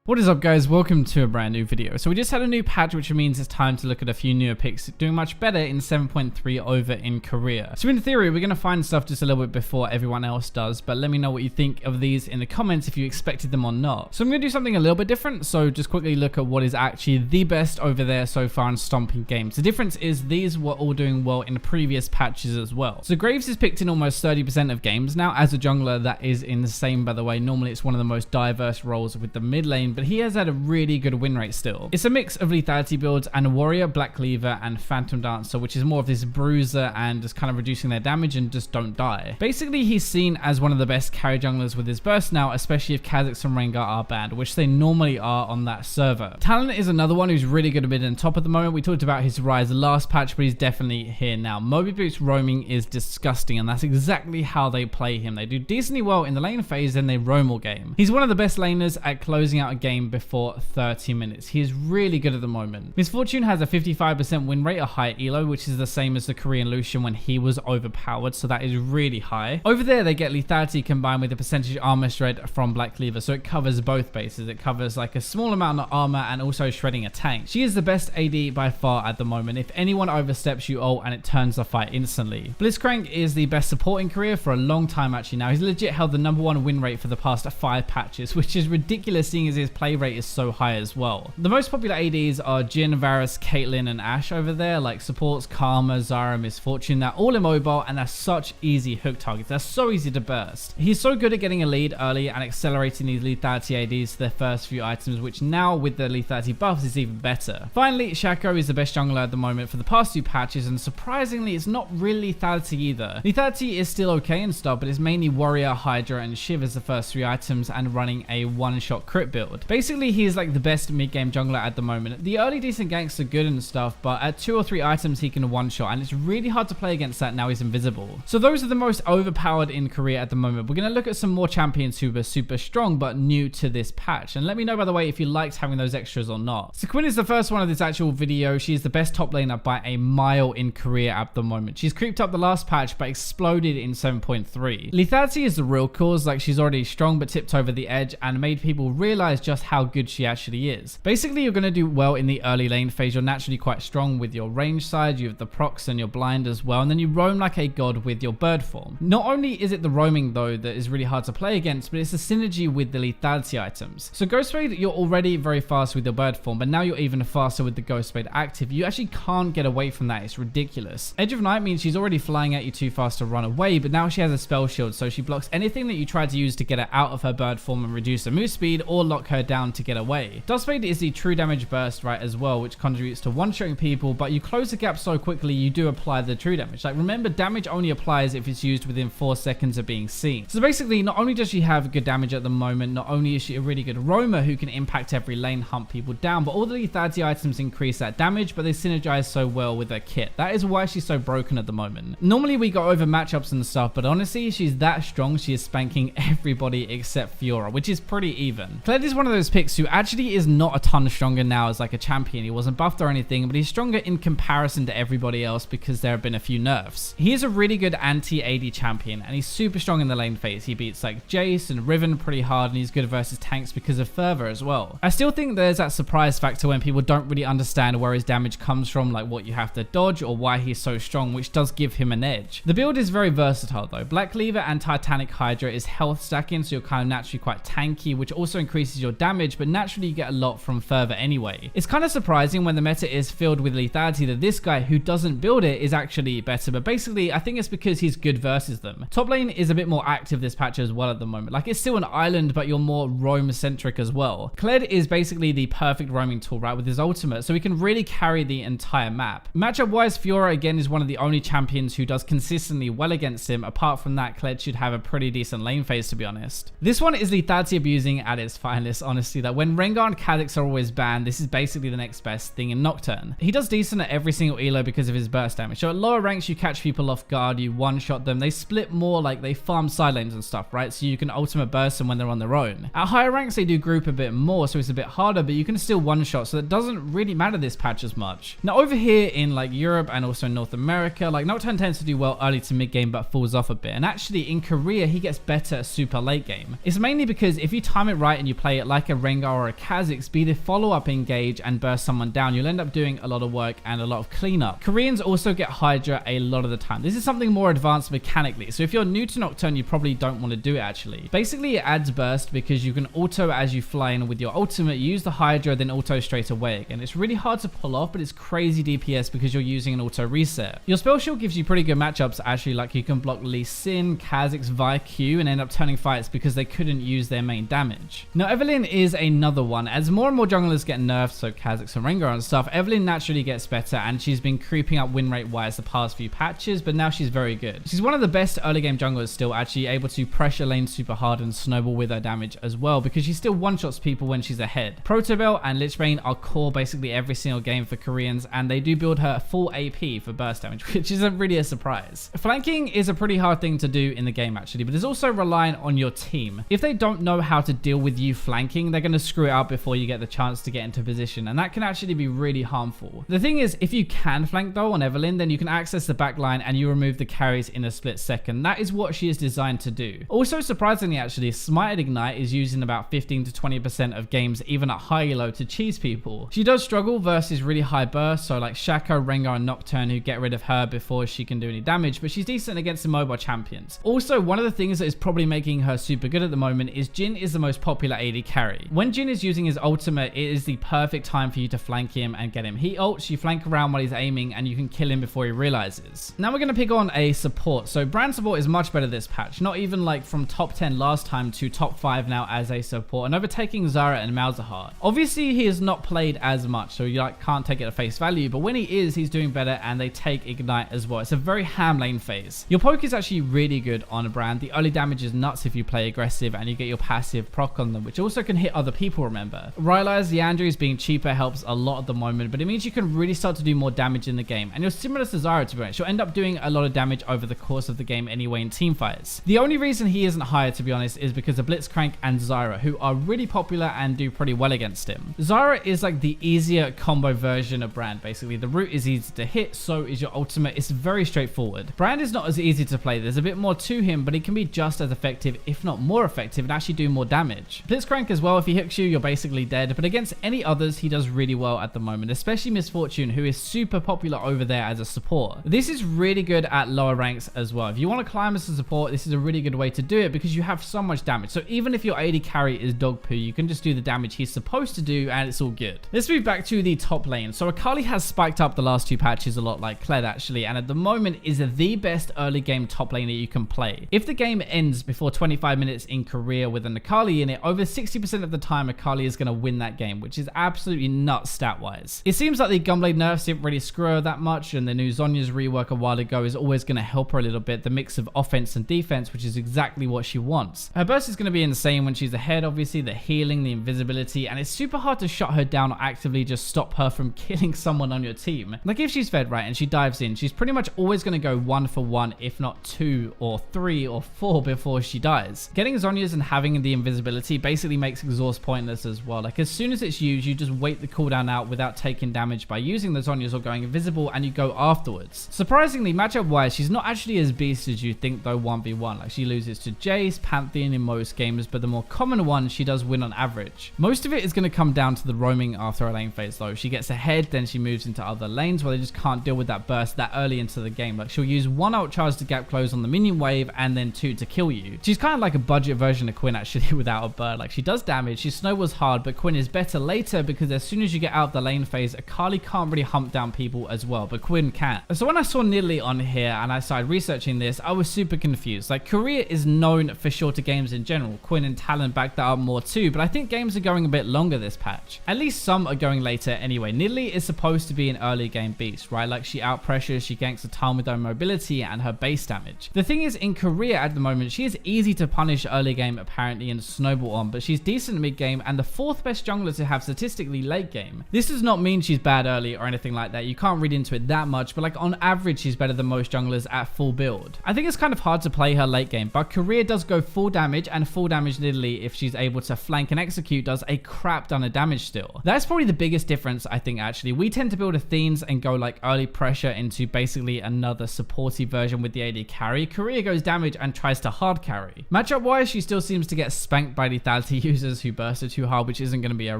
What is up, guys? Welcome to a brand new video. So we just had a new patch, which means it's time to look at a few newer picks doing much better in 7.3 over in Korea. So in theory, we're going to find stuff just a little bit before everyone else does, but let me know what you think of these in the comments if you expected them or not. So I'm going to do something a little bit different, so just quickly look at what is actually the best over there so far in stomping games. The difference is these were all doing well in the previous patches as well. So Graves is picked in almost 30% of games now. As a jungler, that is insane, by the way. Normally it's one of the most diverse roles with the mid lane, but he has had a really good win rate still. It's a mix of lethality builds and a warrior, black cleaver, and phantom dancer, which is more of this bruiser and just kind of reducing their damage and just don't die. Basically, he's seen as one of the best carry junglers with his burst now, especially if Kha'Zix and Rengar are banned, which they normally are on that server. Talon is another one who's really good at mid and top at the moment. We talked about his rise last patch, but he's definitely here now. Moby Boots roaming is disgusting, and that's exactly how they play him. They do decently well in the lane phase, then they roam all game. He's one of the best laners at closing out a game before 30 minutes. He is really good at the moment. Misfortune has a 55% win rate, a high elo, which is the same as the Korean Lucian when he was overpowered, so that is really high. Over there, they get lethality combined with a percentage armor shred from Black Cleaver, so it covers both bases. It covers like a small amount of armor and also shredding a tank. She is the best AD by far at the moment. If anyone oversteps, you ult and it turns the fight instantly. Blitzcrank is the best support in Korea for a long time actually now. He's legit held the #1 win rate for the past 5 patches, which is ridiculous seeing as his play rate is so high as well. The most popular ADs are Jhin, Varus, Caitlyn, and Ashe over there. Like supports Karma, Zara, Misfortune. They're all immobile and they're such easy hook targets. They're so easy to burst. He's so good at getting a lead early and accelerating these lethality ADs to their first few items, which now with the lethality buffs is even better. Finally, Shaco is the best jungler at the moment for the past 2 patches, and surprisingly it's not really lethality either. Lethality is still okay and stuff, but it's mainly Warrior, Hydra, and Shiv as the first 3 items and running a one-shot crit build. Basically, he is like the best mid-game jungler at the moment. The early decent ganks are good and stuff, but at 2 or 3 items he can one-shot, and it's really hard to play against that now he's invisible. So those are the most overpowered in Korea at the moment. We're going to look at some more champions who were super strong but new to this patch, and let me know by the way if you liked having those extras or not. So Quinn is the first one of this actual video. She is the best top laner by a mile in Korea at the moment. She's creeped up the last patch but exploded in 7.3. Lethality is the real cause, like she's already strong but tipped over the edge and made people realize just how good she actually is. Basically, you're going to do well in the early lane phase. You're naturally quite strong with your range side, you have the procs and your blind as well, and then you roam like a god with your bird form. Not only is it the roaming though that is really hard to play against, but it's the synergy with the lethality items. So Ghostblade, you're already very fast with your bird form, but now you're even faster with the Ghostblade active. You actually can't get away from that. It's ridiculous. Edge of Night means she's already flying at you too fast to run away, but now she has a spell shield, so she blocks anything that you try to use to get her out of her bird form and reduce her move speed or lock her down to get away. Duskblade is the true damage burst, right, as well, which contributes to one-shotting people, but you close the gap so quickly you do apply the true damage. Like, remember, damage only applies if it's used within 4 seconds of being seen. So basically, not only does she have good damage at the moment, not only is she a really good roamer who can impact every lane, hunt people down, but all the lethality items increase that damage, but they synergize so well with her kit. That is why she's so broken at the moment. Normally we go over matchups and stuff, but honestly, she's that strong, she is spanking everybody except Fiora, which is pretty even. Kled is one of those picks who actually is not a ton stronger now as like a champion. He wasn't buffed or anything, but he's stronger in comparison to everybody else because there have been a few nerfs. He is a really good anti-AD champion, and he's super strong in the lane phase. He beats like Jace and Riven pretty hard, and he's good versus tanks because of Fervor as well. I still think there's that surprise factor when people don't really understand where his damage comes from, like what you have to dodge or why he's so strong, which does give him an edge. The build is very versatile though. Black Cleaver and Titanic Hydra is health stacking, so you're kind of naturally quite tanky, which also increases your damage, but naturally you get a lot from Fervor anyway. It's kind of surprising when the meta is filled with lethality that this guy who doesn't build it is actually better, but basically I think it's because he's good versus them. Top lane is a bit more active this patch as well at the moment. Like, it's still an island, but you're more roam centric as well. Kled is basically the perfect roaming tool, right, with his ultimate, so he can really carry the entire map. Matchup wise, Fiora again is one of the only champions who does consistently well against him. Apart from that, Kled should have a pretty decent lane phase, to be honest. This one is lethality abusing at its finest, honestly. That when Rengar and Kha'Zix are always banned, this is basically the next best thing in Nocturne. He does decent at every single elo because of his burst damage. So at lower ranks, you catch people off guard, you one-shot them. They split more, like they farm side lanes and stuff, right? So you can ultimate burst them when they're on their own. At higher ranks, they do group a bit more, so it's a bit harder, but you can still one-shot, so it doesn't really matter this patch as much. Now over here in like Europe and also North America, like Nocturne tends to do well early to mid game, but falls off a bit. And actually in Korea, he gets better super late game. It's mainly because if you time it right and you play it like like a Rengar or a Kha'Zix be the follow-up engage and burst someone down, you'll end up doing a lot of work and a lot of cleanup. Koreans also get Hydra a lot of the time. This is something more advanced mechanically, so if you're new to Nocturne, you probably don't want to do it actually. Basically, it adds burst because you can auto as you fly in with your ultimate, use the Hydra, then auto straight away again. It's really hard to pull off, but it's crazy DPS because you're using an auto reset. Your spell shield gives you pretty good matchups actually, like you can block Lee Sin, Kha'Zix via Q and end up turning fights because they couldn't use their main damage. Now Evelynn is another one. As more and more junglers get nerfed, so Kha'Zix and Rengar and stuff, Evelynn naturally gets better and she's been creeping up win rate wise the past few patches, but now she's very good. She's one of the best early game junglers still, actually able to pressure lane super hard and snowball with her damage as well because she still one-shots people when she's ahead. Protobell and Lichbane are core basically every single game for Koreans, and they do build her full AP for burst damage, which isn't really a surprise. Flanking is a pretty hard thing to do in the game actually, but it's also reliant on your team. If they don't know how to deal with you flanking, they're going to screw it up before you get the chance to get into position, and that can actually be really harmful. The thing is, if you can flank though on Evelynn, then you can access the back line and you remove the carries in a split second. That is what she is designed to do. Also surprisingly actually, Smited Ignite is used in about 15 to 20% of games even at high elo to cheese people. She does struggle versus really high burst, so like Shaco, Rengar and Nocturne, who get rid of her before she can do any damage, but she's decent against the mobile champions. Also, one of the things that is probably making her super good at the moment is Jhin is the most popular AD carry. When Jhin is using his ultimate, it is the perfect time for you to flank him and get him. He ults, you flank around while he's aiming and you can kill him before he realizes. Now we're going to pick on a support. So Brand support is much better this patch, not even like from top 10 last time to top 5 now as a support, and overtaking Zara and Malzahar. Obviously he is not played as much, so you like can't take it at face value, but when he is, he's doing better and they take Ignite as well. It's a very ham lane phase. Your poke is actually really good on a Brand. The early damage is nuts if you play aggressive and you get your passive proc on them, which also can hit other people, remember. Rylai's Liandry's being cheaper helps a lot at the moment, but it means you can really start to do more damage in the game, and you're similar to Zara to be honest. You'll end up doing a lot of damage over the course of the game anyway in team fights. The only reason he isn't higher to be honest is because of Blitzcrank and Zyra, who are really popular and do pretty well against him. Zyra is like the easier combo version of Brand basically. The root is easy to hit, so is your ultimate. It's very straightforward. Brand is not as easy to play. There's a bit more to him, but he can be just as effective, if not more effective, and actually do more damage. Blitzcrank as well, if he hooks you, you're basically dead, but against any others, he does really well at the moment, especially Misfortune, who is super popular over there as a support. This is really good at lower ranks as well. If you want to climb as a support, this is a really good way to do it because you have so much damage. So even if your AD carry is dog poo, you can just do the damage he's supposed to do and it's all good. Let's move back to the top lane. So Akali has spiked up the last two patches a lot, like Kled actually, and at the moment is the best early game top laner you can play. If the game ends before 25 minutes in Korea with an Akali in it, over 60% of the time Akali is going to win that game, which is absolutely nuts stat wise. It seems like the Gunblade nerfs didn't really screw her that much, and the new Zhonya's rework a while ago is always going to help her a little bit, the mix of offense and defense, which is exactly what she wants. Her burst is going to be insane when she's ahead, obviously, the healing, the invisibility, and it's super hard to shut her down or actively just stop her from killing someone on your team. Like if she's fed right and she dives in, she's pretty much always going to go 1 for 1, if not 2 or 3 or 4 before she dies. Getting Zhonya's and having the invisibility basically makes exhaust pointless as well. Like as soon as it's used, you just wait the cooldown out without taking damage by using the Zhonya's or going invisible, and you go afterwards. Surprisingly, matchup wise, she's not actually as beast as you think though 1v1. Like she loses to Jace, Pantheon in most games, but the more common ones she does win on average. Most of it is going to come down to the roaming after a lane phase though. She gets ahead, then she moves into other lanes where they just can't deal with that burst that early into the game. Like she'll use 1 ult charge to gap close on the minion wave and then 2 to kill you. She's kind of like a budget version of Quinn actually without a bird. Like she does damage, she snowballs hard, but Quinn is better later because as soon as you get out of the lane phase, Akali can't really hump down people as well, but Quinn can. So when I saw Nidalee on here and I started researching this, I was super confused. Like Korea is known for shorter games in general. Quinn and Talon back that up more too, but I think games are going a bit longer this patch. At least some are going later anyway. Nidalee is supposed to be an early game beast, right? Like she out pressures, she ganks a ton with her mobility and her base damage. The thing is, in Korea at the moment, she is easy to punish early game apparently and snowball on, but she's decent mid game and the 4th best jungler to have statistically late game. This does not mean she's bad early or anything like that. You can't read into it that much, but like on average, she's better than most junglers at full build. I think it's kind of hard to play her late game, but Korea does go full damage, and full damage Nidalee, if she's able to flank and execute, does a crap ton of damage still. That's probably the biggest difference I think actually. We tend to build Athenes and go like early pressure into basically another supporty version with the AD carry. Korea goes damage and tries to hard carry. Matchup wise, she still seems to get spanked by lethality users who bursted too hard, which isn't going to be a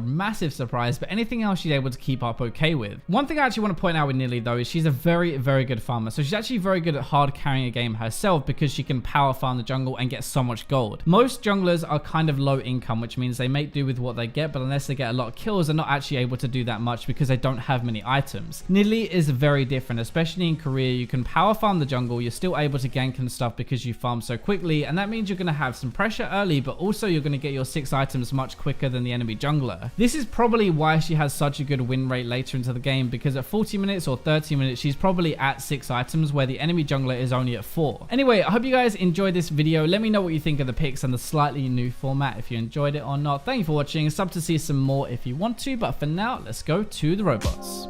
massive surprise, but anything else she's able to keep up okay with. One thing I actually want to point out with Nidalee though is she's a very, very good farmer. So she's actually very good at hard carrying a game herself because she can power farm the jungle and get so much gold. Most junglers are kind of low income, which means they make do with what they get, but unless they get a lot of kills, they're not actually able to do that much because they don't have many items. Nidalee is very different, especially in Korea. You can power farm the jungle, you're still able to gank and stuff because you farm so quickly, and that means you're going to have some pressure early, but also you're going to get your 6 items much quicker than the enemy jungler. This is probably why she has such a good win rate later into the game, because at 40 minutes or 30 minutes, she's probably at 6 items where the enemy jungler is only at 4. Anyway, I hope you guys enjoyed this video. Let me know what you think of the picks and the slightly new format, if you enjoyed it or not. Thank you for watching. Sub to see some more if you want to, but for now, let's go to the robots.